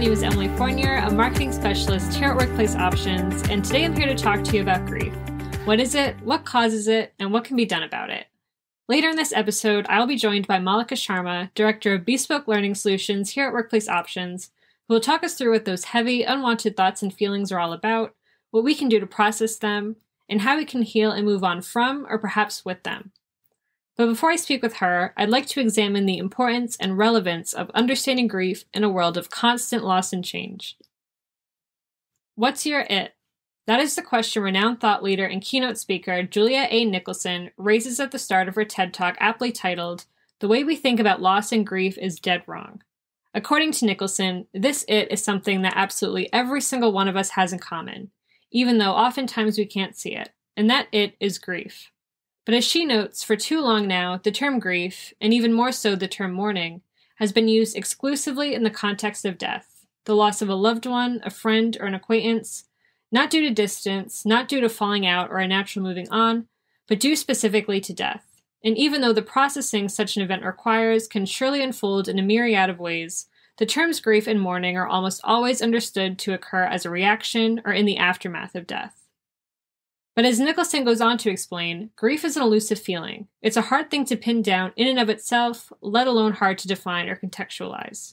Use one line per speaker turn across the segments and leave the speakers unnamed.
name is Emily Fournier, a marketing specialist here at Workplace Options, and today I'm here to talk to you about grief. What is it, what causes it, and what can be done about it? Later in this episode, I will be joined by Malika Sharma, Director of Bespoke Learning Solutions here at Workplace Options, who will talk us through what those heavy, unwanted thoughts and feelings are all about, what we can do to process them, and how we can heal and move on from or perhaps with them. But before I speak with her, I'd like to examine the importance and relevance of understanding grief in a world of constant loss and change. What's your it? That is the question renowned thought leader and keynote speaker Julia A. Nicholson raises at the start of her TED Talk aptly titled, "The Way We Think About Loss and Grief is Dead Wrong." According to Nicholson, this it is something that absolutely every single one of us has in common, even though oftentimes we can't see it, and that it is grief. But as she notes, for too long now, the term grief, and even more so the term mourning, has been used exclusively in the context of death, the loss of a loved one, a friend, or an acquaintance, not due to distance, not due to falling out or a natural moving on, but due specifically to death. And even though the processing such an event requires can surely unfold in a myriad of ways, the terms grief and mourning are almost always understood to occur as a reaction or in the aftermath of death. But as Nicholson goes on to explain, grief is an elusive feeling. It's a hard thing to pin down in and of itself, let alone hard to define or contextualize.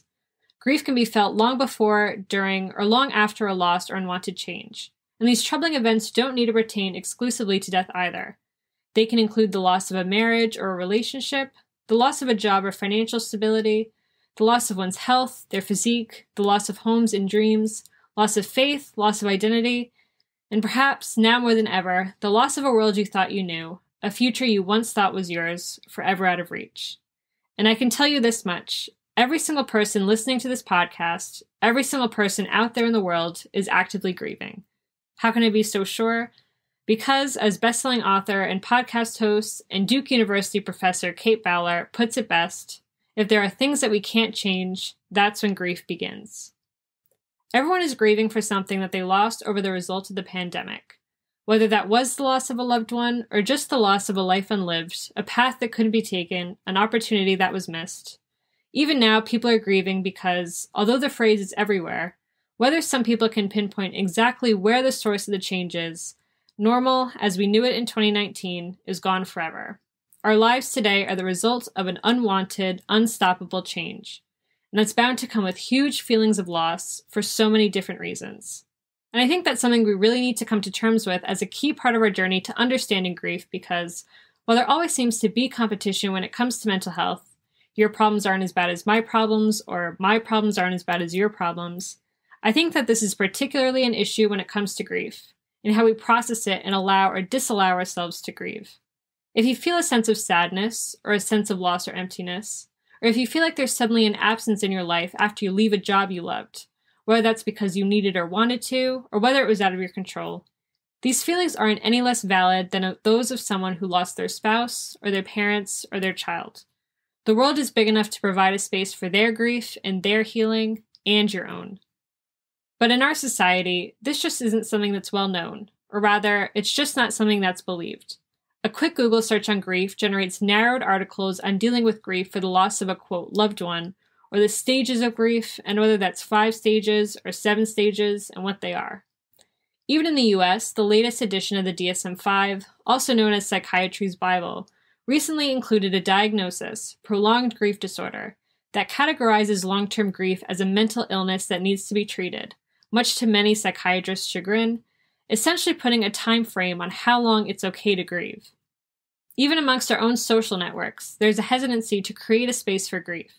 Grief can be felt long before, during, or long after a loss or unwanted change. And these troubling events don't need to pertain exclusively to death either. They can include the loss of a marriage or a relationship, the loss of a job or financial stability, the loss of one's health, their physique, the loss of homes and dreams, loss of faith, loss of identity, and perhaps, now more than ever, the loss of a world you thought you knew, a future you once thought was yours, forever out of reach. And I can tell you this much, every single person listening to this podcast, every single person out there in the world is actively grieving. How can I be so sure? Because, as best-selling author and podcast host and Duke University professor Kate Bowler puts it best, if there are things that we can't change, that's when grief begins. Everyone is grieving for something that they lost over the result of the pandemic. Whether that was the loss of a loved one or just the loss of a life unlived, a path that couldn't be taken, an opportunity that was missed. Even now, people are grieving because, although the phrase is everywhere, whether some people can pinpoint exactly where the source of the change is, normal, as we knew it in 2019, is gone forever. Our lives today are the result of an unwanted, unstoppable change. And that's bound to come with huge feelings of loss for so many different reasons. And I think that's something we really need to come to terms with as a key part of our journey to understanding grief because, while there always seems to be competition when it comes to mental health, your problems aren't as bad as my problems, or my problems aren't as bad as your problems, I think that this is particularly an issue when it comes to grief, and how we process it and allow or disallow ourselves to grieve. If you feel a sense of sadness, or a sense of loss or emptiness, or if you feel like there's suddenly an absence in your life after you leave a job you loved, whether that's because you needed or wanted to, or whether it was out of your control, these feelings aren't any less valid than those of someone who lost their spouse, or their parents, or their child. The world is big enough to provide a space for their grief and their healing, and your own. But in our society, this just isn't something that's well known, or rather, it's just not something that's believed. A quick Google search on grief generates narrowed articles on dealing with grief for the loss of a, quote, loved one, or the stages of grief, and whether that's 5 stages or 7 stages, and what they are. Even in the US, the latest edition of the DSM-5, also known as Psychiatry's Bible, recently included a diagnosis, prolonged grief disorder, that categorizes long-term grief as a mental illness that needs to be treated, much to many psychiatrists' chagrin, essentially putting a time frame on how long it's okay to grieve. Even amongst our own social networks, there's a hesitancy to create a space for grief.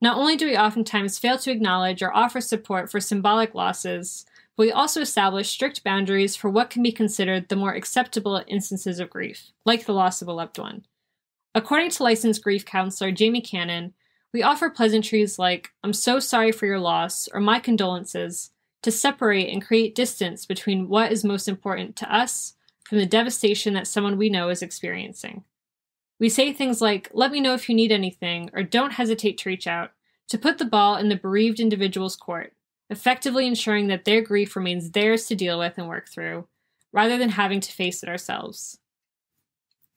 Not only do we oftentimes fail to acknowledge or offer support for symbolic losses, but we also establish strict boundaries for what can be considered the more acceptable instances of grief, like the loss of a loved one. According to licensed grief counselor Jamie Cannon, we offer pleasantries like, "I'm so sorry for your loss," or "my condolences," to separate and create distance between what is most important to us from the devastation that someone we know is experiencing. We say things like, "Let me know if you need anything," or "Don't hesitate to reach out," to put the ball in the bereaved individual's court, effectively ensuring that their grief remains theirs to deal with and work through, rather than having to face it ourselves.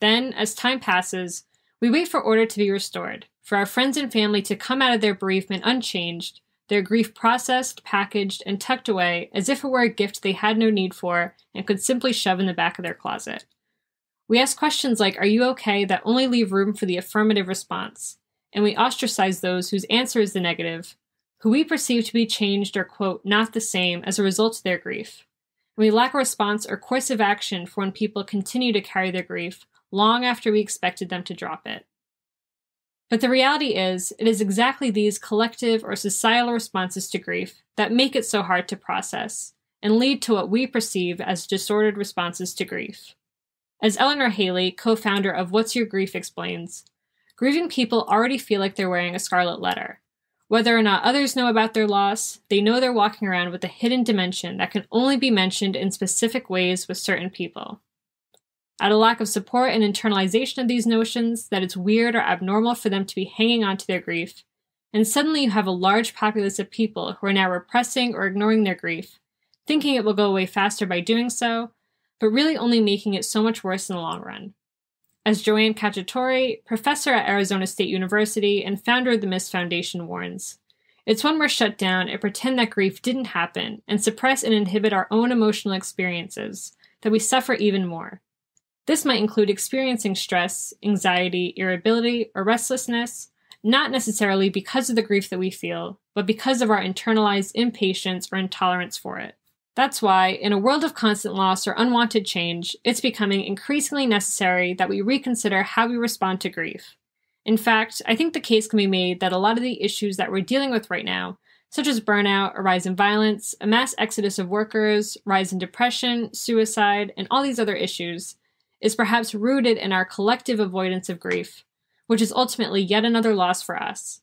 Then, as time passes, we wait for order to be restored, for our friends and family to come out of their bereavement unchanged, their grief processed, packaged, and tucked away as if it were a gift they had no need for and could simply shove in the back of their closet. We ask questions like, "Are you okay?" that only leave room for the affirmative response, and we ostracize those whose answer is the negative, who we perceive to be changed or, quote, not the same as a result of their grief. And we lack a response or course of action for when people continue to carry their grief long after we expected them to drop it. But the reality is, it is exactly these collective or societal responses to grief that make it so hard to process and lead to what we perceive as disordered responses to grief. As Eleanor Haley, co-founder of What's Your Grief, explains, grieving people already feel like they're wearing a scarlet letter. Whether or not others know about their loss, they know they're walking around with a hidden dimension that can only be mentioned in specific ways with certain people. Out of lack of support and internalization of these notions, that it's weird or abnormal for them to be hanging on to their grief, and suddenly you have a large populace of people who are now repressing or ignoring their grief, thinking it will go away faster by doing so, but really only making it so much worse in the long run. As Joanne Cacciatore, professor at Arizona State University and founder of the Mist Foundation, warns, it's when we're shut down and pretend that grief didn't happen and suppress and inhibit our own emotional experiences that we suffer even more. This might include experiencing stress, anxiety, irritability, or restlessness, not necessarily because of the grief that we feel, but because of our internalized impatience or intolerance for it. That's why, in a world of constant loss or unwanted change, it's becoming increasingly necessary that we reconsider how we respond to grief. In fact, I think the case can be made that a lot of the issues that we're dealing with right now, such as burnout, a rise in violence, a mass exodus of workers, rise in depression, suicide, and all these other issues, is perhaps rooted in our collective avoidance of grief, which is ultimately yet another loss for us.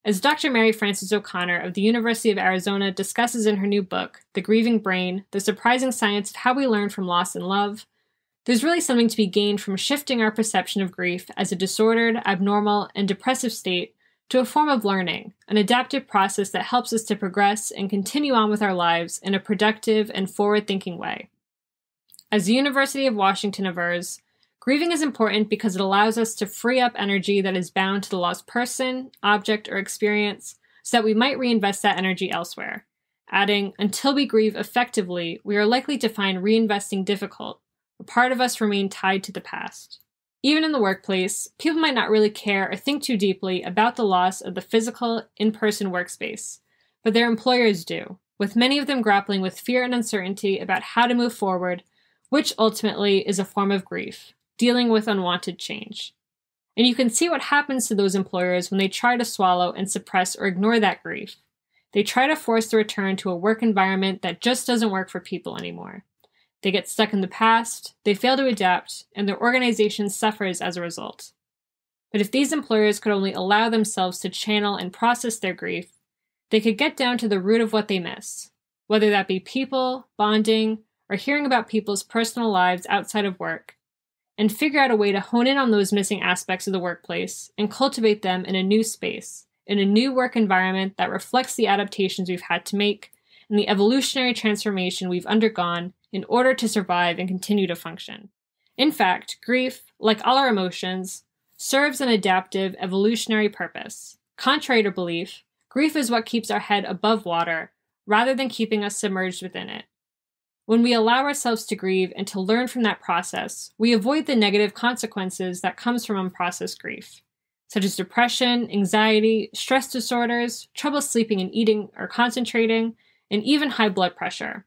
As Dr. Mary Frances O'Connor of the University of Arizona discusses in her new book, The Grieving Brain, The Surprising Science of How We Learn from Loss and Love, there's really something to be gained from shifting our perception of grief as a disordered, abnormal, and depressive state to a form of learning, an adaptive process that helps us to progress and continue on with our lives in a productive and forward-thinking way. As the University of Washington avers, grieving is important because it allows us to free up energy that is bound to the lost person, object, or experience so that we might reinvest that energy elsewhere. Adding, until we grieve effectively, we are likely to find reinvesting difficult. A part of us remain tied to the past. Even in the workplace, people might not really care or think too deeply about the loss of the physical, in-person workspace, but their employers do, with many of them grappling with fear and uncertainty about how to move forward, which ultimately is a form of grief. Dealing with unwanted change. And you can see what happens to those employers when they try to swallow and suppress or ignore that grief. They try to force the return to a work environment that just doesn't work for people anymore. They get stuck in the past, they fail to adapt, and their organization suffers as a result. But if these employers could only allow themselves to channel and process their grief, they could get down to the root of what they miss, whether that be people, bonding, or hearing about people's personal lives outside of work, and figure out a way to hone in on those missing aspects of the workplace and cultivate them in a new space, in a new work environment that reflects the adaptations we've had to make and the evolutionary transformation we've undergone in order to survive and continue to function. In fact, grief, like all our emotions, serves an adaptive, evolutionary purpose. Contrary to belief, grief is what keeps our head above water rather than keeping us submerged within it. When we allow ourselves to grieve and to learn from that process, we avoid the negative consequences that comes from unprocessed grief, such as depression, anxiety, stress disorders, trouble sleeping and eating or concentrating, and even high blood pressure.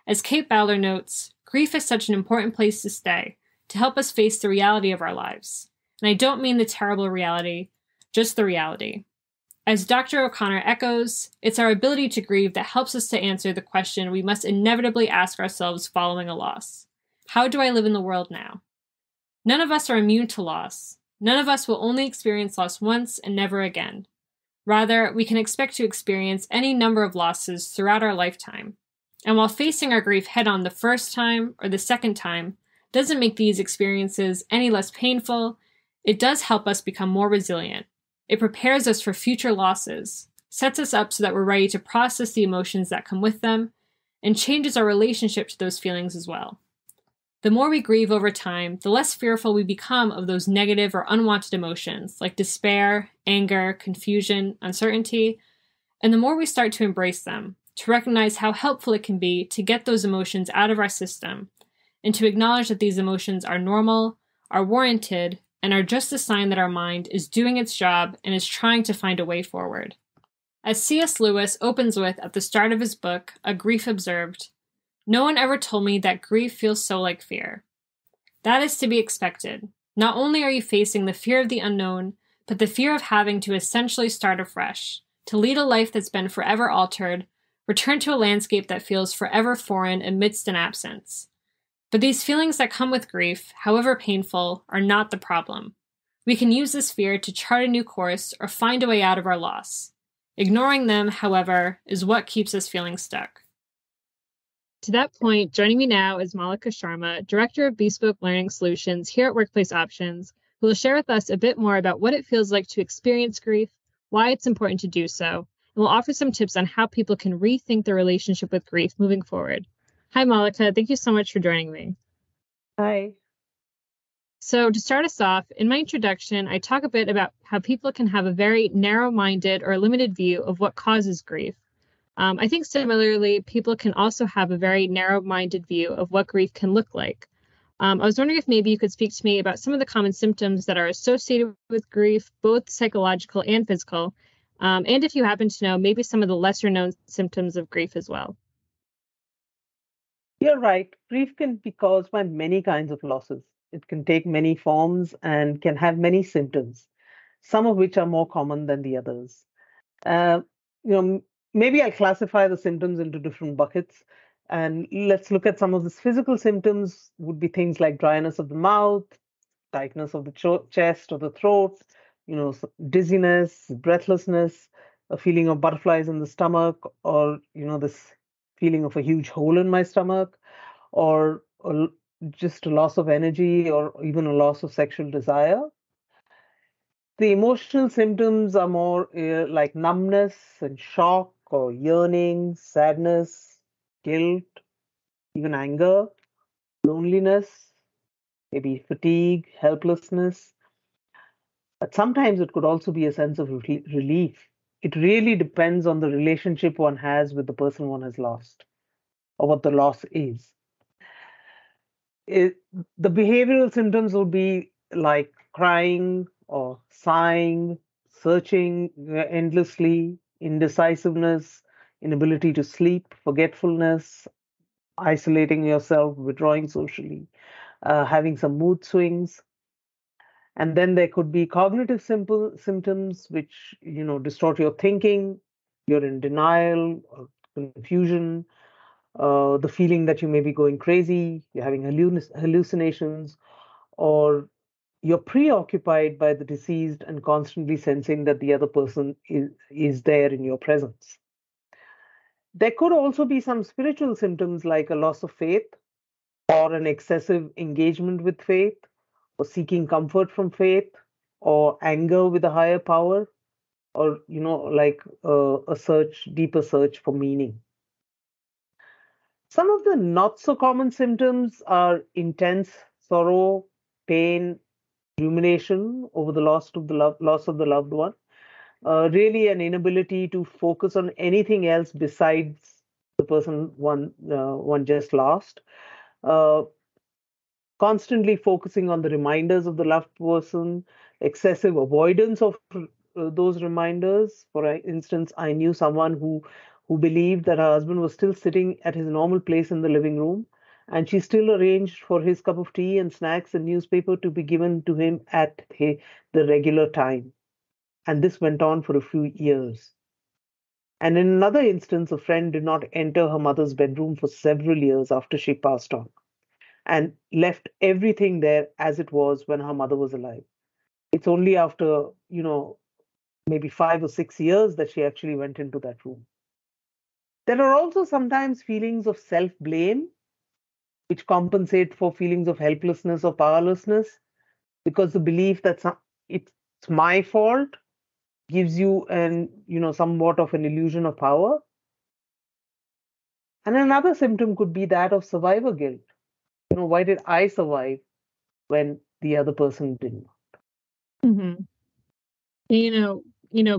As Kate Bowler notes, grief is such an important place to stay, to help us face the reality of our lives. And I don't mean the terrible reality, just the reality. As Dr. O'Connor echoes, it's our ability to grieve that helps us to answer the question we must inevitably ask ourselves following a loss. How do I live in the world now? None of us are immune to loss. None of us will only experience loss once and never again. Rather, we can expect to experience any number of losses throughout our lifetime. And while facing our grief head-on the first time or the second time doesn't make these experiences any less painful, it does help us become more resilient. It prepares us for future losses, sets us up so that we're ready to process the emotions that come with them, and changes our relationship to those feelings as well. The more we grieve over time, the less fearful we become of those negative or unwanted emotions like despair, anger, confusion, uncertainty, And the more we start to embrace them, to recognize how helpful it can be to get those emotions out of our system, and to acknowledge that these emotions are normal, are warranted, and are just a sign that our mind is doing its job and is trying to find a way forward. As C.S. Lewis opens with at the start of his book, A Grief Observed, "No one ever told me that grief feels so like fear." That is to be expected. Not only are you facing the fear of the unknown, but the fear of having to essentially start afresh, to lead a life that's been forever altered, return to a landscape that feels forever foreign amidst an absence. But these feelings that come with grief, however painful, are not the problem. We can use this fear to chart a new course or find a way out of our loss. Ignoring them, however, is what keeps us feeling stuck. To that point, joining me now is Malika Sharma, Director of Bespoke Learning Solutions here at Workplace Options, who will share with us a bit more about what it feels like to experience grief, why it's important to do so, and we'll offer some tips on how people can rethink their relationship with grief moving forward. Hi, Malika. Thank you so much for joining me.
Hi.
So to start us off, in my introduction, I talk a bit about how people can have a very narrow-minded or limited view of what causes grief. I think similarly, people can also have a very narrow-minded view of what grief can look like. I was wondering if maybe you could speak to me about some of the common symptoms that are associated with grief, both psychological and physical, and if you happen to know maybe some of the lesser-known symptoms of grief as well.
You're right. Grief can be caused by many kinds of losses. It can take many forms and can have many symptoms, some of which are more common than the others. Uh, you know, maybe I'll classify the symptoms into different buckets. And let's look at some of the physical symptoms would be things like dryness of the mouth, tightness of the chest or the throat, dizziness, breathlessness, a feeling of butterflies in the stomach, or this feeling of a huge hole in my stomach, or just a loss of energy, or even a loss of sexual desire. The emotional symptoms are more like numbness and shock, or yearning, sadness, guilt, even anger, loneliness, maybe fatigue, helplessness. But sometimes it could also be a sense of relief. It really depends on the relationship one has with the person one has lost, or what the loss is. It, the behavioral symptoms will be like crying or sighing, searching endlessly, indecisiveness, inability to sleep, forgetfulness, isolating yourself, withdrawing socially, having some mood swings. And then there could be cognitive simple symptoms which distort your thinking. You're in denial or confusion, the feeling that you may be going crazy, you're having hallucinations, or you're preoccupied by the deceased and constantly sensing that the other person is there in your presence. There could also be some spiritual symptoms like a loss of faith, or an excessive engagement with faith, or seeking comfort from faith, or anger with a higher power, or like a deeper search for meaning. Some of the not so common symptoms are intense sorrow, pain, rumination over the loss of the loved one, really an inability to focus on anything else besides the person one just lost, uh, constantly focusing on the reminders of the loved person, excessive avoidance of those reminders. For instance, I knew someone who believed that her husband was still sitting at his normal place in the living room, and she still arranged for his cup of tea and snacks and newspaper to be given to him at the regular time. And this went on for a few years. And in another instance, a friend did not enter her mother's bedroom for several years after she passed on, and left everything there as it was when her mother was alive. It's only after, maybe 5 or 6 years that she actually went into that room. There are also sometimes feelings of self blame, which compensate for feelings of helplessness or powerlessness, because the belief that it's my fault gives you somewhat of an illusion of power. And another symptom could be that of survivor guilt. Why did I survive when the other person didn't?
Mm-hmm.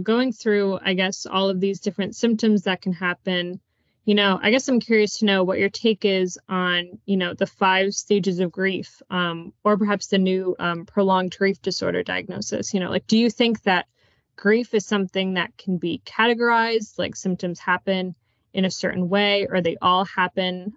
going through, I guess, all of these different symptoms that can happen, I guess I'm curious to know what your take is on, the 5 stages of grief, or perhaps the new prolonged grief disorder diagnosis. Like, do you think that grief is something that can be categorized, like symptoms happen in a certain way, or they all happen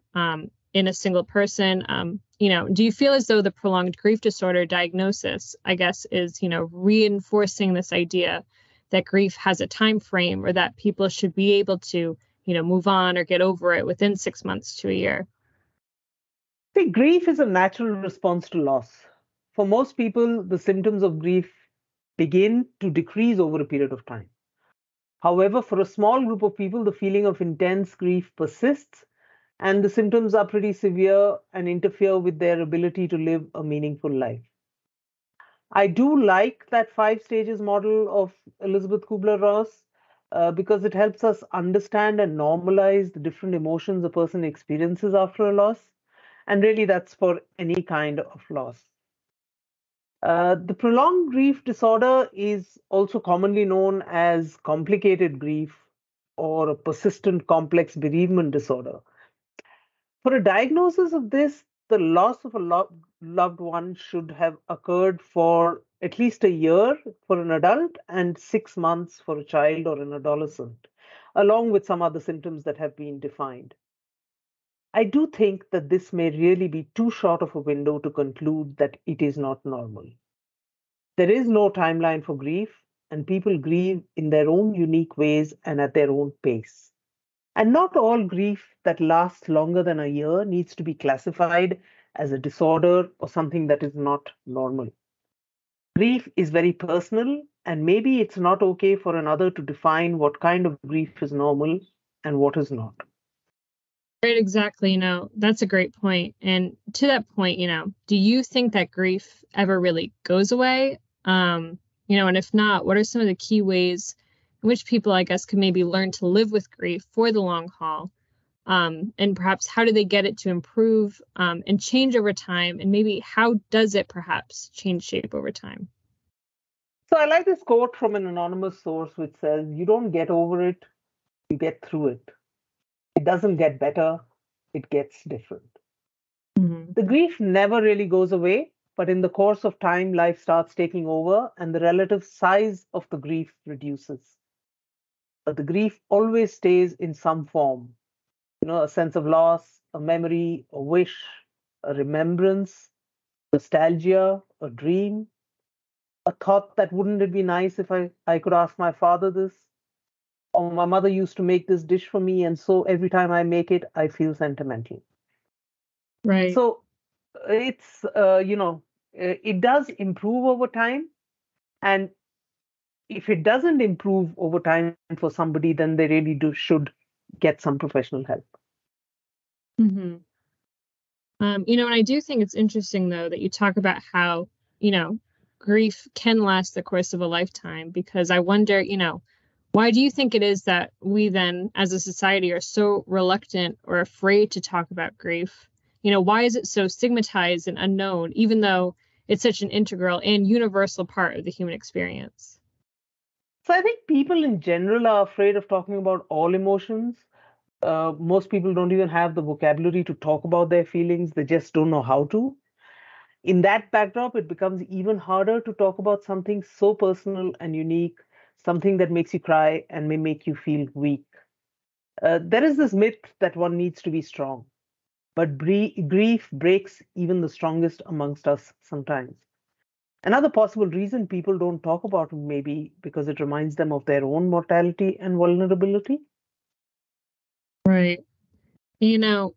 in a single person? Do you feel as though the prolonged grief disorder diagnosis, I guess, is, reinforcing this idea that grief has a time frame, or that people should be able to, move on or get over it within 6 months to a year?
See, grief is a natural response to loss. For most people, the symptoms of grief begin to decrease over a period of time. However, for a small group of people, the feeling of intense grief persists, and the symptoms are pretty severe and interfere with their ability to live a meaningful life. I do like that 5 stages model of Elizabeth Kubler-Ross because it helps us understand and normalize the different emotions a person experiences after a loss. And really, that's for any kind of loss. The prolonged grief disorder is also commonly known as complicated grief or a persistent complex bereavement disorder. For a diagnosis of this, the loss of a loved one should have occurred for at least a year for an adult and 6 months for a child or an adolescent, along with some other symptoms that have been defined. I do think that this may really be too short of a window to conclude that it is not normal. There is no timeline for grief, and people grieve in their own unique ways and at their own pace. And not all grief that lasts longer than a year needs to be classified as a disorder or something that is not normal. Grief is very personal, and maybe it's not okay for another to define what kind of grief is normal and what is not.
Right, exactly. That's a great point. And to that point, do you think that grief ever really goes away? And if not, what are some of the key ways in which people, I guess, can maybe learn to live with grief for the long haul? And perhaps how do they get it to improve and change over time? And maybe how does it perhaps change shape over time?
So I like this quote from an anonymous source which says, "You don't get over it, you get through it. It doesn't get better, it gets different."
Mhm.
The grief never really goes away, but in the course of time, life starts taking over and the relative size of the grief reduces. But the grief always stays in some form, a sense of loss, a memory, a wish, a remembrance, nostalgia, a dream, a thought that wouldn't it be nice if I could ask my father this? Or my mother used to make this dish for me, and so every time I make it, I feel sentimental.
Right.
So it's, it does improve over time. And if it doesn't improve over time for somebody, then they really should get some professional help.
hmm and I do think it's interesting, though, that you talk about how, grief can last the course of a lifetime, because I wonder, why do you think it is that we then, as a society, are so reluctant or afraid to talk about grief? Why is it so stigmatized and unknown, even though it's such an integral and universal part of the human experience?
So I think people in general are afraid of talking about all emotions. Most people don't even have the vocabulary to talk about their feelings, they just don't know how to. In that backdrop, it becomes even harder to talk about something so personal and unique, something that makes you cry and may make you feel weak. There is this myth that one needs to be strong, but grief breaks even the strongest amongst us sometimes. Another possible reason people don't talk about it may be because it reminds them of their own mortality and vulnerability.
Right. You know,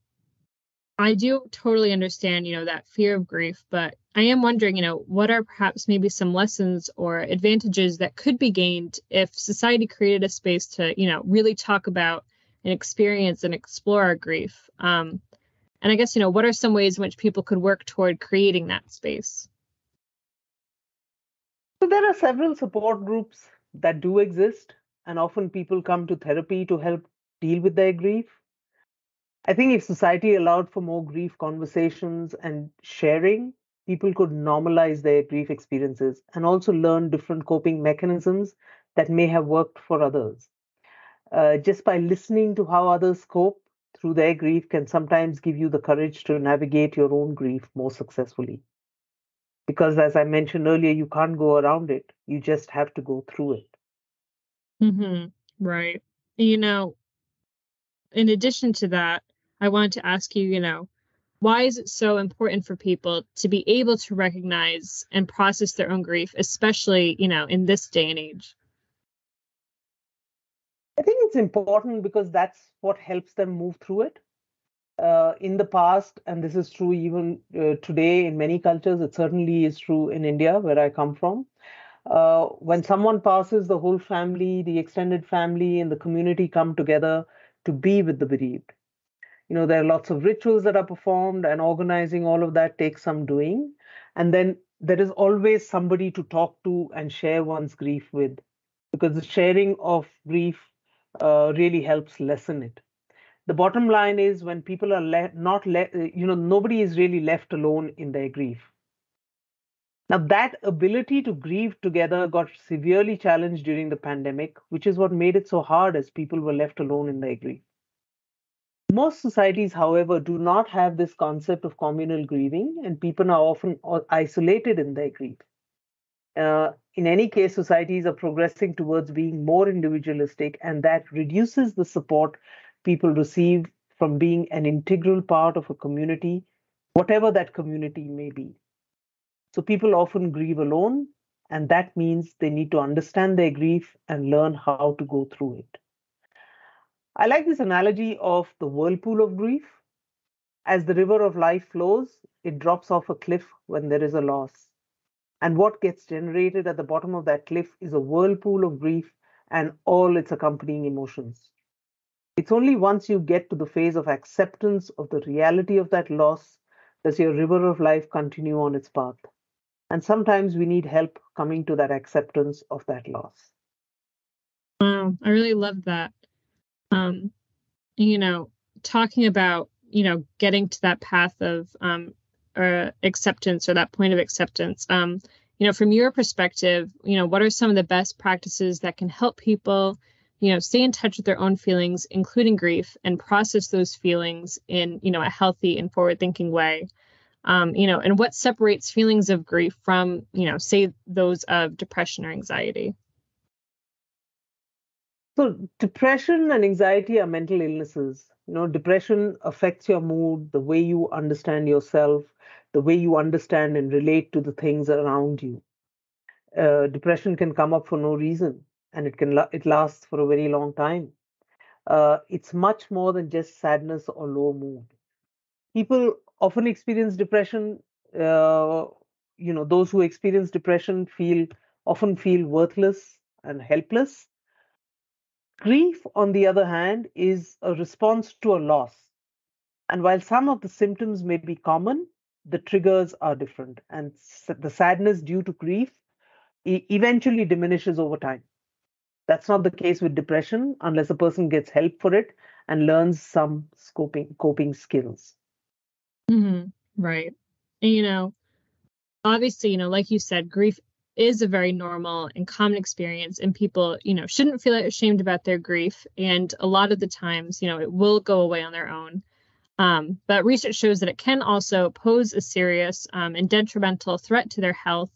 I do totally understand, that fear of grief, but I am wondering, what are perhaps maybe some lessons or advantages that could be gained if society created a space to, really talk about and experience and explore our grief? And I guess, what are some ways in which people could work toward creating that space?
So there are several support groups that do exist, and often people come to therapy to help deal with their grief. I think if society allowed for more grief conversations and sharing, people could normalize their grief experiences and also learn different coping mechanisms that may have worked for others. Just by listening to how others cope through their grief can sometimes give you the courage to navigate your own grief more successfully. Because, as I mentioned earlier, you can't go around it, you just have to go through it.
Right. You know, in addition to that, I wanted to ask you, why is it so important for people to be able to recognize and process their own grief, especially, in this day and age?
I think it's important because that's what helps them move through it. In the past, and this is true even today in many cultures, it certainly is true in India, where I come from. When someone passes, the whole family, the extended family, and the community come together to be with the bereaved. There are lots of rituals that are performed, and organizing all of that takes some doing. And then there is always somebody to talk to and share one's grief with, because the sharing of grief really helps lessen it. The bottom line is when people are not nobody is really left alone in their grief. Now, that ability to grieve together got severely challenged during the pandemic, which is what made it so hard as people were left alone in their grief. Most societies, however, do not have this concept of communal grieving, and people are often isolated in their grief. In any case, societies are progressing towards being more individualistic, and that reduces the support people receive from being an integral part of a community, whatever that community may be. So people often grieve alone, and that means they need to understand their grief and learn how to go through it. I like this analogy of the whirlpool of grief. As the river of life flows, it drops off a cliff when there is a loss. And what gets generated at the bottom of that cliff is a whirlpool of grief and all its accompanying emotions. It's only once you get to the phase of acceptance of the reality of that loss does your river of life continue on its path. And sometimes we need help coming to that acceptance of that loss.
Wow, I really love that. Um, you know, Talking about, getting to that path of acceptance or that point of acceptance. From your perspective, what are some of the best practices that can help people, stay in touch with their own feelings, including grief, and process those feelings in, a healthy and forward-thinking way? And what separates feelings of grief from, say, those of depression or anxiety?
So, depression and anxiety are mental illnesses. Depression affects your mood, the way you understand yourself, the way you understand and relate to the things around you. Depression can come up for no reason, and it lasts for a very long time. It's much more than just sadness or low mood. People often experience depression. Uh, those who experience depression often feel worthless and helpless. Grief, on the other hand, is a response to a loss. And while some of the symptoms may be common, the triggers are different. And the sadness due to grief eventually diminishes over time. That's not the case with depression unless a person gets help for it and learns some coping skills.
Right. And, obviously, like you said, grief is a very normal and common experience, and people, shouldn't feel ashamed about their grief. And a lot of the times, it will go away on their own. But research shows that it can also pose a serious and detrimental threat to their health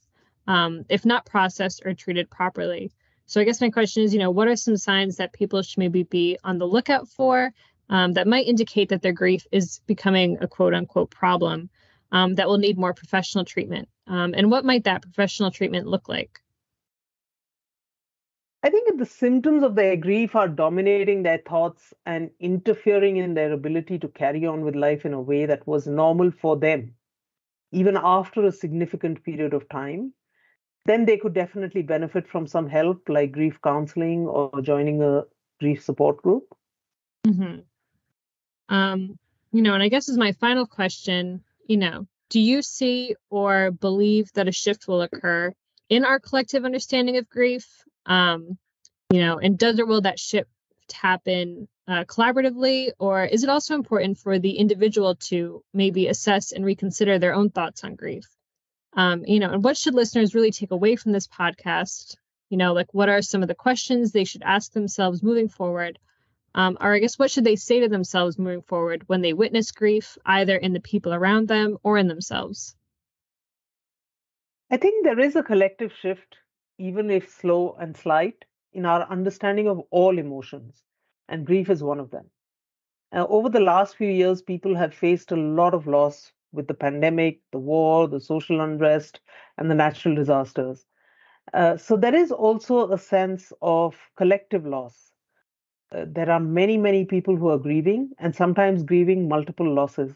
if not processed or treated properly. So I guess my question is, what are some signs that people should maybe be on the lookout for that might indicate that their grief is becoming a quote unquote problem that will need more professional treatment? And what might that professional treatment look like?
I think if the symptoms of their grief are dominating their thoughts and interfering in their ability to carry on with life in a way that was normal for them, even after a significant period of time, then they could definitely benefit from some help like grief counseling or joining a grief support group.
Mm-hmm. And I guess as my final question, do you see or believe that a shift will occur in our collective understanding of grief? And will that shift happen collaboratively, or is it also important for the individual to maybe assess and reconsider their own thoughts on grief? And what should listeners really take away from this podcast? Like what are some of the questions they should ask themselves moving forward? Or I guess what should they say to themselves moving forward when they witness grief, either in the people around them or in themselves?
I think there is a collective shift, even if slow and slight, in our understanding of all emotions, and grief is one of them. Over the last few years, people have faced a lot of loss with the pandemic, the war, the social unrest, and the natural disasters. So there is also a sense of collective loss. There are many, many people who are grieving and sometimes grieving multiple losses.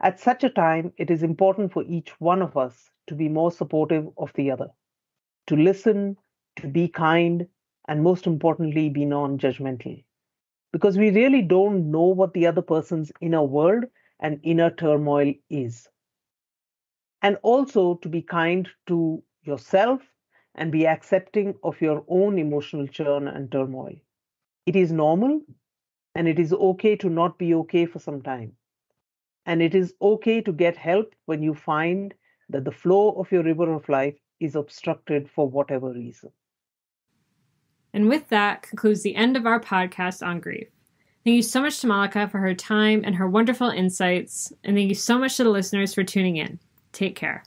At such a time, it is important for each one of us to be more supportive of the other, to listen, to be kind, and most importantly, be non judgmental. Because we really don't know what the other person's inner world and inner turmoil is. And also to be kind to yourself and be accepting of your own emotional churn and turmoil. It is normal and it is okay to not be okay for some time. And it is okay to get help when you find that the flow of your river of life is obstructed for whatever reason.
And with that concludes the end of our podcast on grief. Thank you so much to Malika for her time and her wonderful insights. And thank you so much to the listeners for tuning in. Take care.